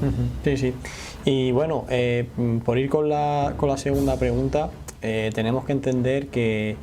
Ujú, sí, sí. Y bueno, por ir con la segunda pregunta, tenemos que entender que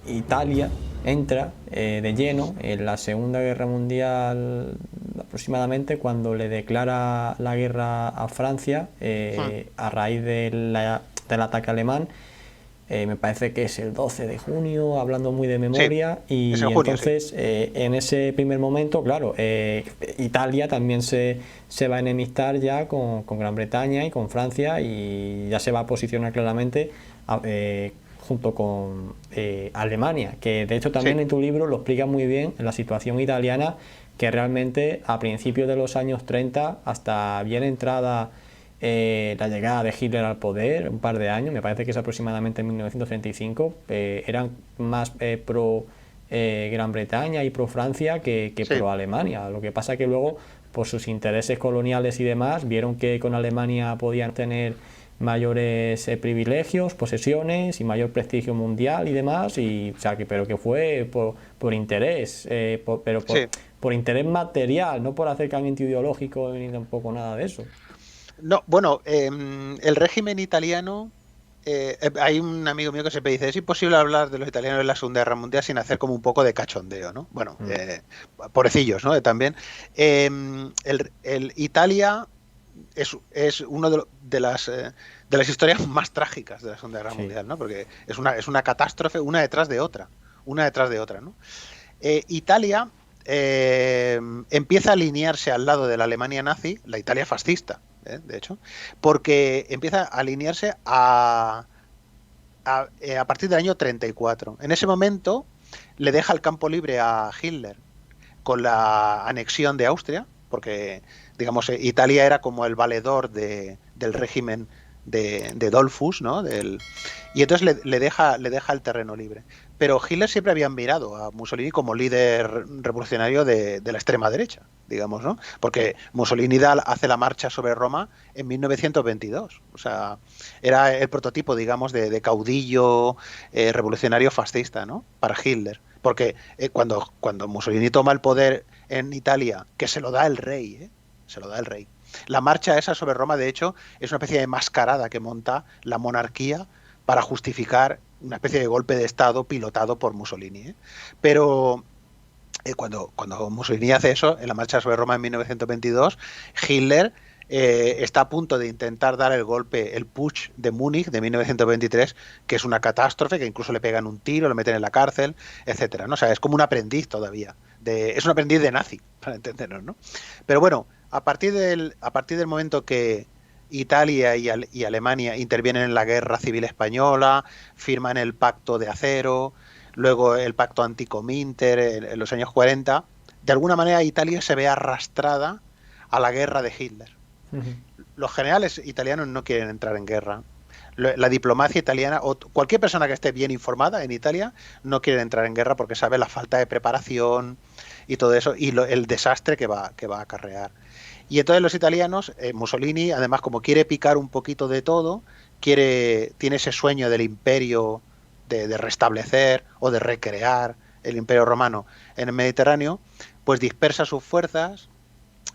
Italia entra de lleno en la Segunda Guerra Mundial aproximadamente cuando le declara la guerra a Francia Hmm. a raíz del ataque alemán. Me parece que es el 12 de junio, hablando muy de Sí, memoria, es en y junio, sí. entonces en ese primer momento, claro, Italia también se va a enemistar ya con Gran Bretaña y con Francia y ya se va a posicionar claramente junto con Alemania, que de hecho Sí, también en tu libro lo explica muy bien en la situación italiana, que realmente a principios de los años 30 hasta bien entrada la llegada de Hitler al poder, un par de años, me parece que es aproximadamente en 1935, eran más pro Gran Bretaña y pro Francia que sí, pro Alemania. Lo que pasa que luego, por sus intereses coloniales y demás, vieron que con Alemania podían tener mayores privilegios, posesiones y mayor prestigio mundial y demás, y, o sea, pero que fue por interés, sí. por interés material, no por acercamiento ideológico ni tampoco nada de eso. No, bueno, el régimen italiano, hay un amigo mío que siempre dice, es imposible hablar de los italianos en la Segunda Guerra Mundial sin hacer como un poco de cachondeo, ¿no? Bueno, Mm. pobrecillos, ¿no? También. El Italia es uno de las historias más trágicas de la Segunda Guerra Sí. Mundial, ¿no? Porque es una catástrofe una detrás de otra, ¿no? Italia empieza a alinearse al lado de la Alemania nazi, la Italia fascista, de hecho, porque empieza a alinearse a partir del año 34. En ese momento le deja el campo libre a Hitler con la anexión de Austria, porque, digamos, Italia era como el valedor del régimen de Dollfuss, ¿no? Y entonces le deja el terreno libre. Pero Hitler siempre había mirado a Mussolini como líder revolucionario de la extrema derecha, digamos, ¿no? Porque Mussolini hace la marcha sobre Roma en 1922. O sea, era el prototipo, digamos, de caudillo revolucionario fascista, ¿no? Para Hitler. Porque cuando Mussolini toma el poder en Italia, que se lo da el rey, se lo da el rey. La marcha esa sobre Roma, de hecho, es una especie de mascarada que monta la monarquía para justificar una especie de golpe de Estado pilotado por Mussolini. Pero cuando Mussolini hace eso, en la marcha sobre Roma en 1922, Hitler está a punto de intentar dar el golpe, el putsch de Múnich de 1923, que es una catástrofe, que incluso le pegan un tiro, lo meten en la cárcel, etcétera, ¿no? O sea, es como un aprendiz todavía. Es un aprendiz de nazi, para entendernos, ¿no? Pero bueno, a partir del momento que Italia y Alemania intervienen en la guerra civil española, firman el pacto de acero, luego el pacto anticominter en los años 40, de alguna manera Italia se ve arrastrada a la guerra de Hitler. Ujú. Los generales italianos no quieren entrar en guerra. La diplomacia italiana, o cualquier persona que esté bien informada en Italia, no quiere entrar en guerra porque sabe la falta de preparación y todo eso, y el desastre que va a acarrear. Y entonces los italianos, Mussolini, además, como quiere picar un poquito de todo, tiene ese sueño del imperio de restablecer o de recrear el imperio romano en el Mediterráneo, pues dispersa sus fuerzas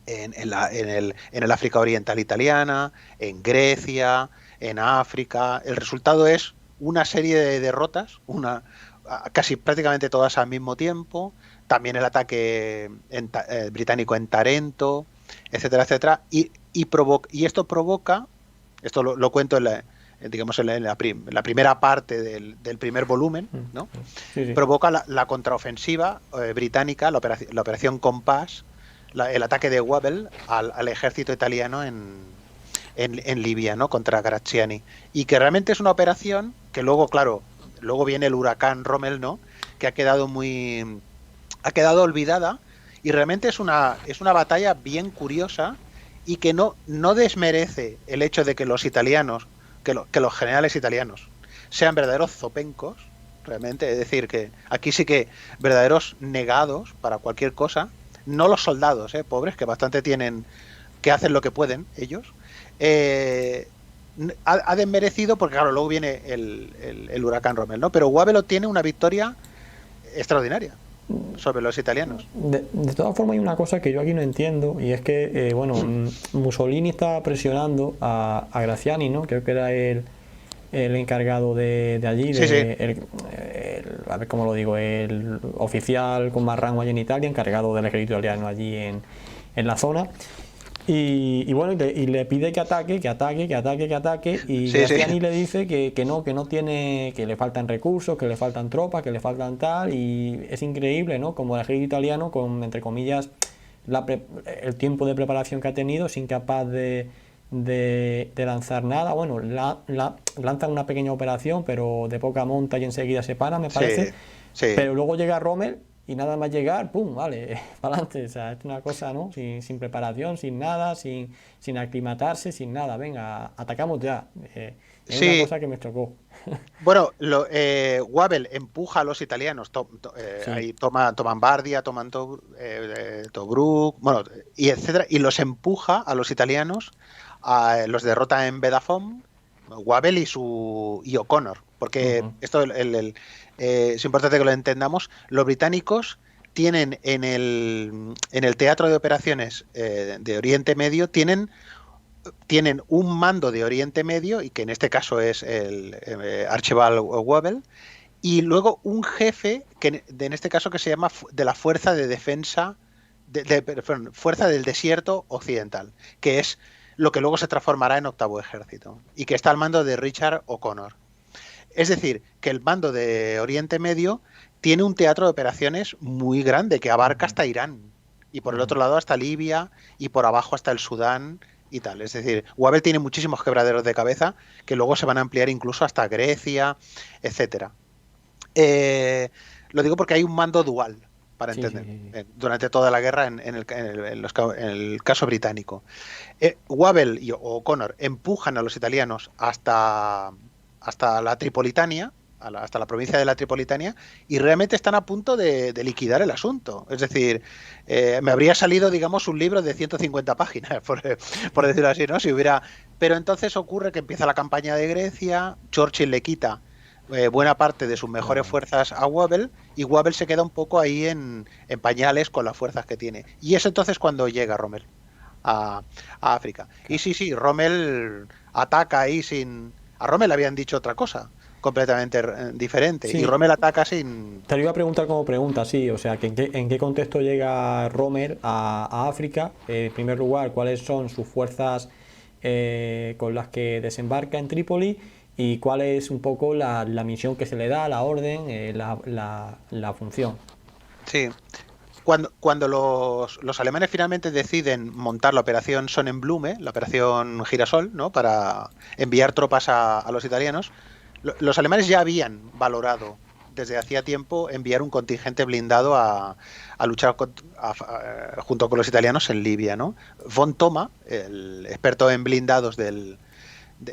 en el África Oriental Italiana, en Grecia, en África. El resultado es una serie de derrotas, casi prácticamente todas al mismo tiempo, también el ataque británico en Tarento, etcétera, etcétera, y esto provoca, esto lo cuento digamos la primera parte del primer volumen, ¿no? Sí, sí. Provoca la contraofensiva británica, la operación Compass, el ataque de Wavell al ejército italiano en Libia, ¿no? Contra Graziani. Y que realmente es una operación que luego, claro, luego viene el huracán Rommel, ¿no? Que ha quedado olvidada y realmente es una batalla bien curiosa y que no desmerece el hecho de que los italianos, que los generales italianos sean verdaderos zopencos, realmente, es decir, que aquí sí que verdaderos negados para cualquier cosa, no los soldados, pobres, que bastante tienen, que hacen lo que pueden ellos, eh, ha desmerecido, porque claro, luego viene el huracán Rommel, ¿no? Pero Wavelo tiene una victoria extraordinaria. sobre los italianos. De todas formas hay una cosa que yo aquí no entiendo y es que, bueno, Mussolini estaba presionando a Graziani, ¿no? Creo que era el encargado de allí, Sí, sí. a ver cómo lo digo, el oficial con más rango allí en Italia, encargado del ejército italiano allí en la zona. Y bueno, y le pide que ataque, y Sí, sí. Graziani le dice que no tiene, que le faltan recursos, que le faltan tropas, que le faltan tal, y es increíble, ¿no? Como el ejército italiano, con, entre comillas, el tiempo de preparación que ha tenido, es incapaz de lanzar nada. Bueno, lanzan una pequeña operación, pero de poca monta y enseguida se para, me Sí, parece. sí. Pero luego llega Rommel y nada más llegar, ¡pum! Vale, para adelante. O sea, es una cosa, ¿no? Sin preparación, sin nada, sin aclimatarse, sin nada. Venga, atacamos ya. Es una Sí, cosa que me chocó. bueno, Wavell empuja a los italianos, Sí. ahí toman Bardia, toman Tobruk, bueno, y etcétera, y los empuja a los italianos, los derrota en Bedafont, Wavell y O'Connor, porque Ujú. esto es importante que lo entendamos. Los británicos tienen en el teatro de operaciones de Oriente Medio, tienen un mando de Oriente Medio, y que en este caso es el Archibald Wavell, y luego un jefe en este caso que se llama de la Fuerza de Defensa, perdón, Fuerza del Desierto Occidental, que es lo que luego se transformará en Octavo Ejército, y que está al mando de Richard O'Connor. Es decir, que el mando de Oriente Medio tiene un teatro de operaciones muy grande que abarca Ujú. hasta Irán, y por el Ujú. otro lado hasta Libia, y por abajo hasta el Sudán y tal. Es decir, Wavell tiene muchísimos quebraderos de cabeza que luego se van a ampliar incluso hasta Grecia, etcétera. Lo digo porque hay un mando dual, para Sí, sí, entender, sí, sí. durante toda la guerra en el caso británico. Wavell y O'Connor empujan a los italianos hasta la Tripolitania, hasta la provincia de la Tripolitania, y realmente están a punto de liquidar el asunto. Es decir, me habría salido, digamos, un libro de 150 páginas, por decirlo así, ¿no? Si hubiera... Pero entonces ocurre que empieza la campaña de Grecia, Churchill le quita buena parte de sus mejores Claro. fuerzas a Wavell, y Wavell se queda un poco ahí en pañales con las fuerzas que tiene. Y es entonces cuando llega Rommel a África. Y Claro. sí, sí, Rommel ataca ahí sin... A Rommel le habían dicho otra cosa, completamente diferente. Y Sí, Rommel ataca sin... te lo iba a preguntar como pregunta, sí, o sea, que en qué contexto llega Romer a África. En primer lugar, cuáles son sus fuerzas con las que desembarca en Trípoli y cuál es un poco la misión que se le da, la orden, la función. Sí. Cuando los alemanes finalmente deciden montar la operación Sonnenblume, la operación Girasol, ¿no? Para enviar tropas a los italianos, los alemanes ya habían valorado desde hacía tiempo enviar un contingente blindado a luchar junto con los italianos en Libia, ¿no? Von Thoma, el experto en blindados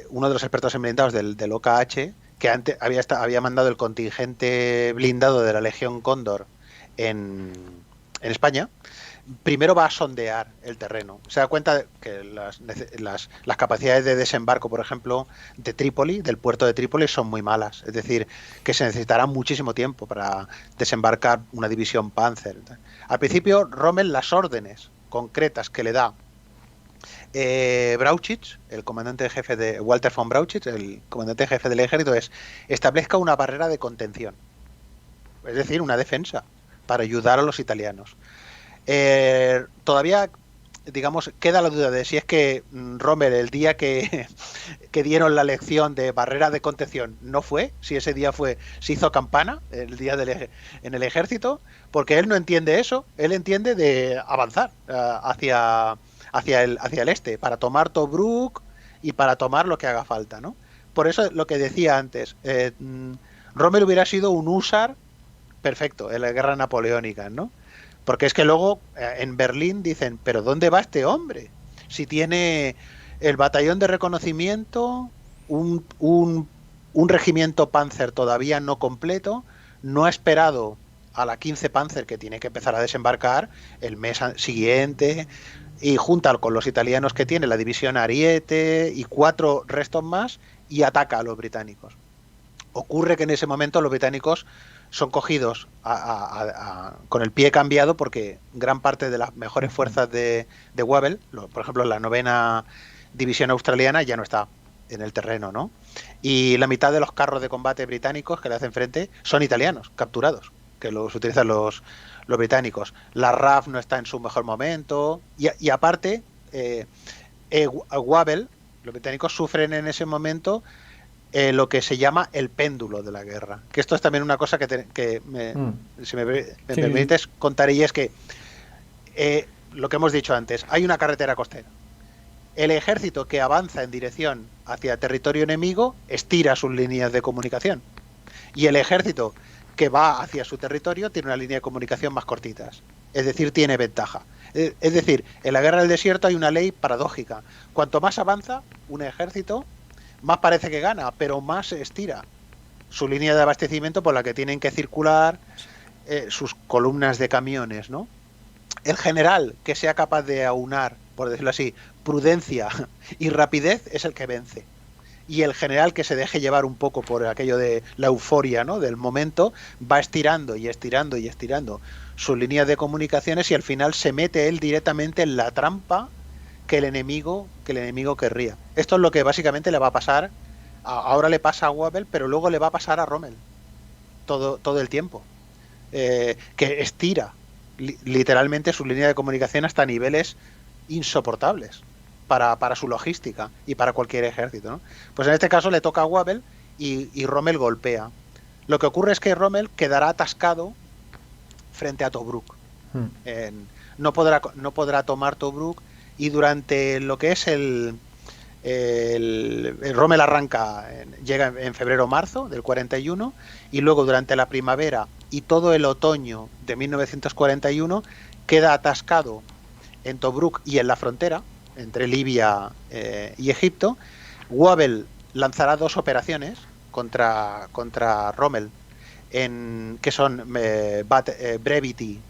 uno de los expertos en blindados del OKH, que antes había mandado el contingente blindado de la Legión Cóndor en España, primero va a sondear el terreno. Se da cuenta de que las capacidades de desembarco, por ejemplo, de Trípoli, del puerto de Trípoli, son muy malas. Es decir, que se necesitará muchísimo tiempo para desembarcar una división Panzer. Al principio, Rommel, las órdenes concretas que le da Brauchitsch, el comandante jefe de Walter von Brauchitsch, el comandante jefe del ejército, es: establezca una barrera de contención, es decir, una defensa para ayudar a los italianos. Todavía, digamos, queda la duda de si es que Rommel, el día que dieron la lección de barrera de contención, no fue, si ese día se hizo campana, el día en el ejército, porque él no entiende eso, él entiende de avanzar hacia el este, para tomar Tobruk y para tomar lo que haga falta, ¿no? Por eso lo que decía antes, Rommel hubiera sido un húsar perfecto en la guerra napoleónica, ¿no? Porque es que luego en Berlín dicen: ¿pero dónde va este hombre? Si tiene el batallón de reconocimiento, un regimiento Panzer todavía no completo, no ha esperado a la 15 Panzer, que tiene que empezar a desembarcar el mes siguiente, y junta con los italianos que tiene la división Ariete y 4 restos más, y ataca a los británicos. Ocurre que en ese momento los británicos son cogidos con el pie cambiado porque gran parte de las mejores fuerzas de Wavell, por ejemplo la 9ª división australiana, ya no está en el terreno, ¿no? Y la mitad de los carros de combate británicos que le hacen frente son italianos, capturados, que los utilizan los británicos. La RAF no está en su mejor momento y aparte Wavell, los británicos sufren en ese momento lo que se llama el péndulo de la guerra. Que esto es también una cosa si me permites contar, y es que lo que hemos dicho antes, hay una carretera costera. El ejército que avanza en dirección hacia territorio enemigo estira sus líneas de comunicación. Y el ejército que va hacia su territorio tiene una línea de comunicación más cortitas. Es decir, tiene ventaja. Es decir, en la guerra del desierto hay una ley paradójica. Cuanto más avanza un ejército, más parece que gana, pero más estira su línea de abastecimiento por la que tienen que circular sus columnas de camiones, ¿no? El general que sea capaz de aunar, por decirlo así, prudencia y rapidez es el que vence. Y el general que se deje llevar un poco por aquello de la euforia, ¿no?, del momento, va estirando y estirando y estirando sus líneas de comunicaciones y al final se mete él directamente en la trampa que el enemigo querría. Esto es lo que básicamente le va a pasar. Ahora le pasa a Wavell, pero luego le va a pasar a Rommel todo el tiempo. Que estira literalmente su línea de comunicación hasta niveles insoportables para su logística y para cualquier ejército, ¿no? Pues en este caso le toca a Wavell y Rommel golpea. Lo que ocurre es que Rommel quedará atascado frente a Tobruk. No podrá tomar Tobruk, y durante lo que es el Rommel llega en febrero-marzo del 41, y luego durante la primavera y todo el otoño de 1941 queda atascado en Tobruk y en la frontera entre Libia y Egipto. Wavell lanzará 2 operaciones contra Rommel, que son Brevity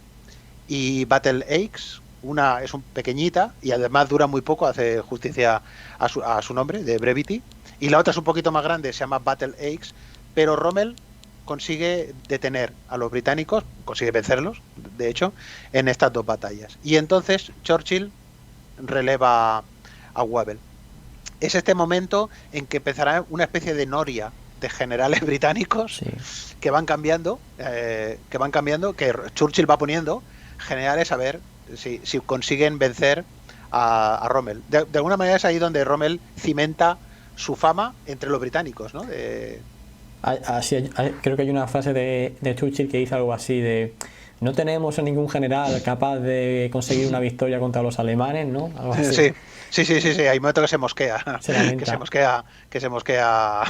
y Battle Axe. Una es pequeñita y además dura muy poco, hace justicia a su nombre, de Brevity, y la otra es un poquito más grande, se llama Battle Axe, pero Rommel consigue detener a los británicos, consigue vencerlos, de hecho, en estas 2 batallas. Y entonces Churchill releva a Wavell. Es este momento en que empezará una especie de noria de generales británicos que van cambiando, que Churchill va poniendo generales a ver si consiguen vencer a Rommel. De alguna manera es ahí donde Rommel cimenta su fama entre los británicos, ¿no? Creo que hay una frase de Churchill que dice algo así de: no tenemos a ningún general capaz de conseguir una victoria contra los alemanes, ¿no? Algo así. Sí, hay un momento que se mosquea. Que se mosquea.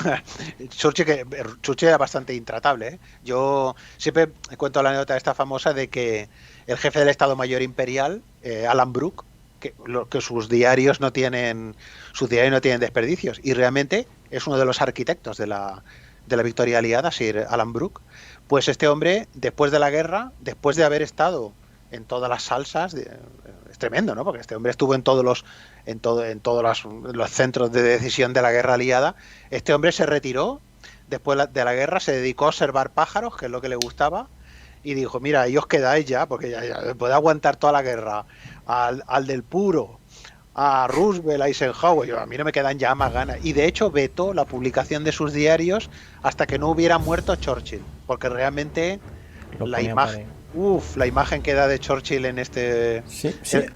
Churchill era bastante intratable, ¿eh? Yo siempre cuento la anécdota esta famosa de que el jefe del Estado Mayor Imperial, Alan Brooke, que sus diarios no tienen desperdicios, y realmente es uno de los arquitectos de la victoria aliada, Sir Alan Brooke. Pues este hombre, después de la guerra, después de haber estado en todas las salsas, es tremendo, ¿no? Porque este hombre estuvo en todos los centros de decisión de la guerra aliada. Este hombre se retiró después de la guerra, se dedicó a observar pájaros, que es lo que le gustaba, y dijo: mira, ahí os quedáis ya, porque ya puede aguantar toda la guerra al del Puro, a Roosevelt, a Eisenhower, a mí no me quedan ya más ganas. Y de hecho vetó la publicación de sus diarios hasta que no hubiera muerto Churchill, porque realmente la imagen que da de Churchill en este... Sí.